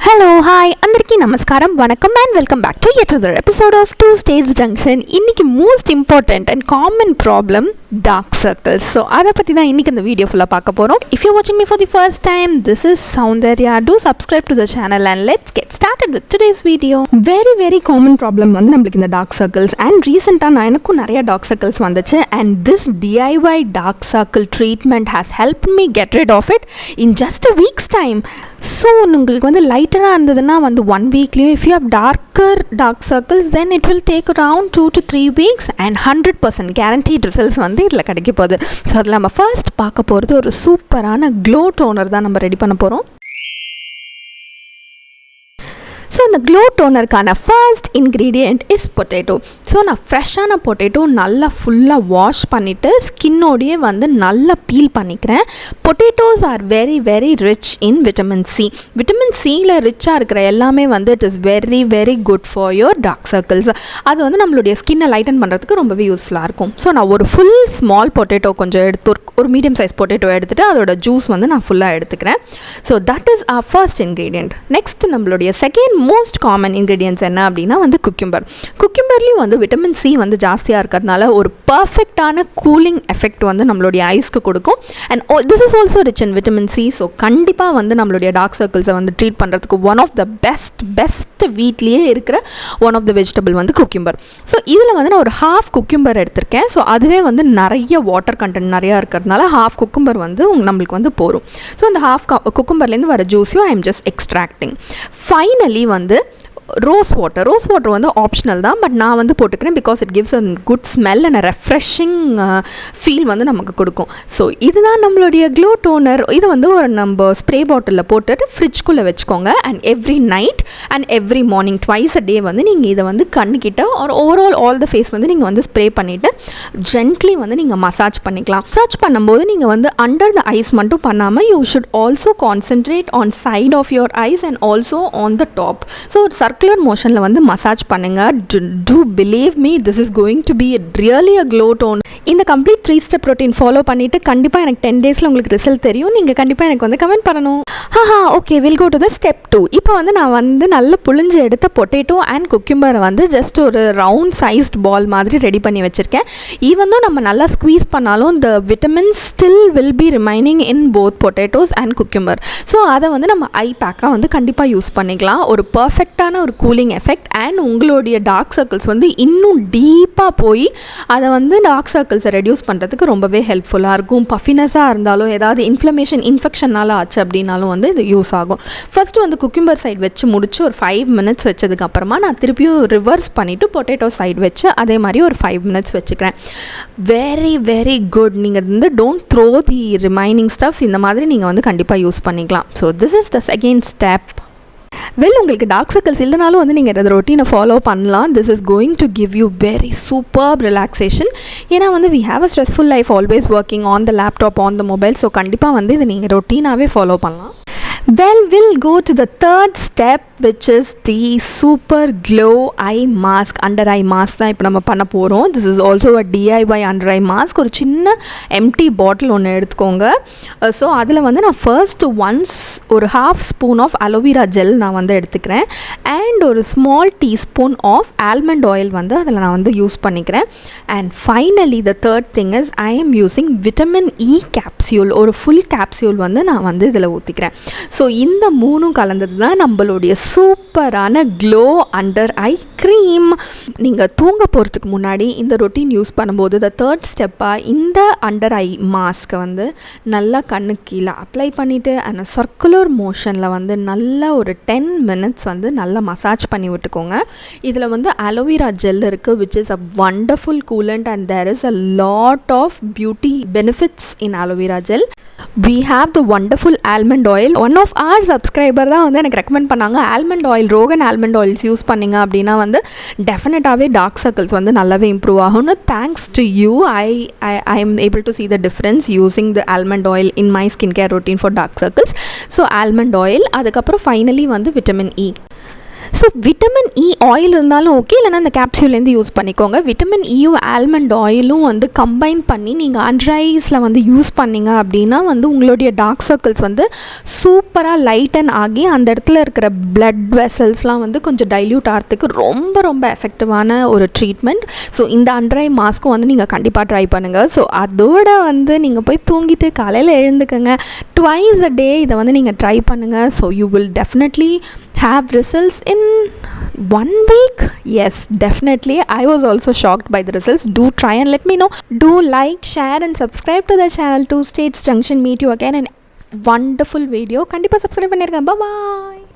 Hello, hi, Andarki Namaskaram, Vanakkam and welcome back to yet another episode of Two States Junction. Inniki most important and common problem, dark circles. So, adha pathi da inniki indha video full paaka porom. If you're watching me for the first time, this is Soundarya. Do subscribe to the channel and let's get started with today's video. Very common problem வந்து நம்மளுக்கு இந்த dark circles and recently நான் எனக்கும் நிறைய dark circles வந்துச்சு and this DIY dark circle treatment has helped me get rid of it in just a week's time. So உங்களுக்கு வந்து லைட்டராக இருந்ததுன்னா வந்து 1 weekலையும் if you have dark circles then it will take around 2 to 3 weeks and 100% guaranteed results வந்து இதில் கிடைக்க போகுது. So அதில் நம்ம ஃபர்ஸ்ட் பார்க்க போகிறது ஒரு சூப்பரான க்ளோ டோனர் தான் நம்ம ரெடி பண்ண போகிறோம். ஸோ இந்த க்ளோ டோனருக்கான first ingredient is potato. So நான் ஃப்ரெஷ்ஷான பொட்டேட்டோ நல்லா ஃபுல்லாக வாஷ் பண்ணிவிட்டு ஸ்கின்னோடையே வந்து நல்லா பீல் பண்ணிக்கிறேன். Potatoes are very rich in vitamin C. Vitamin சியில் ரிச்சாக இருக்கிற எல்லாமே வந்து it is very good for your dark circles. அது வந்து நம்மளுடைய ஸ்கின்னை லைட்டன் பண்ணுறதுக்கு ரொம்பவே யூஸ்ஃபுல்லாக இருக்கும். ஸோ நான் ஒரு ஃபுல் ஸ்மால் பொட்டேட்டோ கொஞ்சம் எடுத்து ஒரு மீடியம் சைஸ் பொட்டேட்டோ எடுத்துகிட்டு அதோட ஜூஸ் வந்து நான் ஃபுல்லாக எடுத்துக்கிறேன். So that is our first ingredient. Next நம்மளுடைய செகண்ட் மோஸ்ட் காமன் இன்க்ரீடியன்ட்ஸ் என்ன அப்படின்னா வந்து குக்கும்பர்லேயும் வந்து விட்டமின் சி வந்து ஜாஸ்தியாக இருக்கிறதுனால ஒரு பர்ஃபெக்டான கூலிங் எஃபெக்ட் வந்து நம்மளுடைய ஐஸ்க்கு கொடுக்கும். And this is also rich in vitamin C. So கண்டிப்பாக வந்து நம்மளுடைய டார்க் சர்க்கிள்ஸை வந்து ட்ரீட் பண்ணுறதுக்கு ஒன் ஆஃப் த பெஸ்ட் வீட்லேயே இருக்கிற ஒன் ஆஃப் த வெஜிடபிள் வந்து குக்கும்பர். ஸோ இதில் வந்து நான் ஒரு ஹாஃப் குக்கும்பர் எடுத்திருக்கேன். ஸோ அதுவே வந்து நிறைய வாட்டர் கண்டென்ட் நிறையா இருக்கிறதுனால ஹாஃப் குக்கும்பர் வந்து நம்மளுக்கு வந்து போகும். ஸோ இந்த ஹாஃப் குக்கும்பர்லேருந்து வர ஜூஸையும் I am just extracting. Finally வந்து ரோஸ் வாட்டர் வந்து ஆப்ஷனல் தான், பட் நான் வந்து போட்டுக்கிறேன் because it gives a good smell and refreshing feel வந்து நமக்கு கொடுக்கும். ஸோ இதுதான் நம்மளுடைய க்ளோ டோனர். இது வந்து ஒரு நம்ம ஸ்ப்ரே பாட்டிலில் போட்டுட்டு ஃப்ரிட்ஜ்குள்ளே வச்சுக்கோங்க. And every night and every morning twice a day வந்து நீங்கள் இதை வந்து கண்ணுக்கிட்ட ஒரு ஓவரால் ஆல் த ஃபேஸ் வந்து நீங்கள் வந்து ஸ்ப்ரே பண்ணிவிட்டு ஜென்ட்லி வந்து நீங்கள் மசாஜ் பண்ணிக்கலாம். மசாஜ் பண்ணும்போது நீங்கள் வந்து அண்டர் த ஐஸ் மட்டும் பண்ணாமல் you should also concentrate on side of your eyes and also on the top. So ஒரு சர்க்குலர் மோஷனில் வந்து மசாஜ் பண்ணுங்கள். Do believe me, this is going to be really a glow tone. இந்த complete 3 step routine follow பண்ணிவிட்டு கண்டிப்பாக எனக்கு 10 டேஸில் உங்களுக்கு ரிசல்ட் தெரியும். நீங்கள் கண்டிப்பாக எனக்கு வந்து கமெண்ட் பண்ணணும். Okay, will go to the step 2. இப்போ வந்து நான் வந்து நல்ல புளிஞ்சு எடுத்த பொட்டேட்டோ அண்ட் குக்கும்பரை வந்து ஜஸ்ட் ஒரு ரவுண்ட் சைஸ்ட் பால் மாதிரி ரெடி பண்ணி வச்சுருக்கேன். ஈவன் தான் நம்ம நல்லா ஸ்குவீஸ் பண்ணாலும் the vitamins still will be remaining in both potatoes and cucumber. So அதை வந்து நம்ம ஐ பேக்காக வந்து கண்டிப்பாக யூஸ் பண்ணிக்கலாம். ஒரு பர்ஃபெக்டான ஒரு கூலிங் எஃபெக்ட் அண்ட் உங்களுடைய டார்க் சர்க்கிள்ஸ் வந்து இன்னும் டீப்பாக போய் அதை வந்து டார்க் சர்க்கிள்ஸை ரெடியூஸ் பண்ணுறதுக்கு ரொம்பவே ஹெல்ப்ஃபுல்லாக இருக்கும். பஃபினஸாக இருந்தாலும் ஏதாவது இன்ஃப்ளமேஷனால் ஆச்சு அப்படின்னாலும் வந்து இது யூஸ் ஆகும். ஃபஸ்ட்டு வந்து குக்கும்பர் சைடு வச்சு முடிச்சு ஒரு 5 minutes வச்சதுக்கப்புறமா நான் திருப்பியும் ரிவர்ஸ் பண்ணிவிட்டு பொட்டேட்டோ சைடு வச்சு அதே மாதிரி ஒரு 5 minutes வச்சுக்கிறேன். Very good. நீங்கள் வந்து don't throw the remaining stuffs. இந்த மாதிரி நீங்கள் வந்து கண்டிப்பாக யூஸ் பண்ணிக்கலாம். So this is the second step. உங்களுக்கு டார்க் சர்க்கிள்ஸ் இல்லைனாலும் வந்து நீங்கள் இந்த ரொட்டீனை ஃபாலோ பண்ணலாம். This is going to give you very super relaxation. ஏன்னா வந்து we have a stressful life, always working on the laptop, on the mobile. So கண்டிப்பாக வந்து இதை நீங்கள் ரொட்டீனாகவே ஃபாலோ பண்ணலாம். We'll go to the third step, which is the super glow eye mask. Under eye mask தான் இப்போ நம்ம பண்ண போகிறோம். This is also a DIY under eye mask. ஒரு சின்ன எம்டி பாட்டில் ஒன்று எடுத்துக்கோங்க. ஸோ அதில் வந்து நான் ஃபர்ஸ்ட் ஒரு half spoon of aloe vera gel நான் வந்து எடுத்துக்கிறேன். அண்ட் ஒரு small teaspoon of almond oil வந்து அதில் நான் வந்து யூஸ் பண்ணிக்கிறேன். And finally the third thing is I am using vitamin E capsule. ஒரு ஃபுல் கேப்சியூல் வந்து நான் வந்து இதில் ஊற்றிக்கிறேன். ஸோ இந்த 3 கலந்தது தான் நம்மளுடைய சூப்பரான க்ளோ அண்டர் ஐ க்ரீம். நீங்கள் தூங்க போகிறதுக்கு முன்னாடி இந்த ரொட்டீன் யூஸ் பண்ணும்போது த தேர்ட் ஸ்டெப்பாக இந்த அண்டர் ஐ மாஸ்க்கை வந்து நல்லா கண்ணுக்கு கீழே அப்ளை பண்ணிவிட்டு அந்த சர்க்குலர் மோஷனில் வந்து நல்லா ஒரு 10 minutes வந்து நல்லா மசாஜ் பண்ணி விட்டுக்கோங்க. இதில் வந்து அலோவேரா ஜெல் இருக்குது, which is a wonderful coolant and there is a lot of beauty benefits in aloe vera gel. We have the wonderful almond oil. One of our subscriber தான் வந்து எனக்கு ரெக்கமெண்ட் பண்ணாங்க, almond oil, Rohan almond oils use பண்ணிங்க அப்படின்னா வந்து டெஃபினட்டாகவே dark circles வந்து நல்லாவே improve ஆகும்னு. Thanks to you I am able to see the difference using the almond oil in my skincare routine for dark circles. So almond oil, அதுக்கப்புறம் finally வந்து vitamin E. So vitamin E oil இருந்தாலும் okay, இல்லைனா அந்த கேப்சூல்லேருந்து use பண்ணிக்கோங்க. Vitamin இயும் almond ஆயிலும் வந்து combine பண்ணி நீங்கள் அண்டர் ஐஸில் வந்து யூஸ் பண்ணிங்க அப்படின்னா வந்து உங்களுடைய டார்க் சர்க்கிள்ஸ் வந்து சூப்பராக லைட்டன் ஆகி அந்த இடத்துல இருக்கிற பிளட் வெசல்ஸ்லாம் வந்து கொஞ்சம் டைல்யூட் ஆகிறதுக்கு ரொம்ப ரொம்ப எஃபெக்டிவான ஒரு ட்ரீட்மெண்ட். ஸோ இந்த அண்டர் ஐ மாஸ்க்கும் வந்து நீங்கள் கண்டிப்பாக ட்ரை பண்ணுங்கள். ஸோ அதோட வந்து நீங்கள் போய் தூங்கிட்டு காலையில் எழுந்துக்கங்க. ட்வைஸ் அ டே இதை வந்து நீங்கள் ட்ரை பண்ணுங்கள். So you will definitely have results in 1 week. Yes, definitely. I was also shocked by the results. Do try and let me know. Do like, share and subscribe to the channel to States Junction. Meet you again in wonderful video. Kandipa subscribe pannirunga. Bye bye.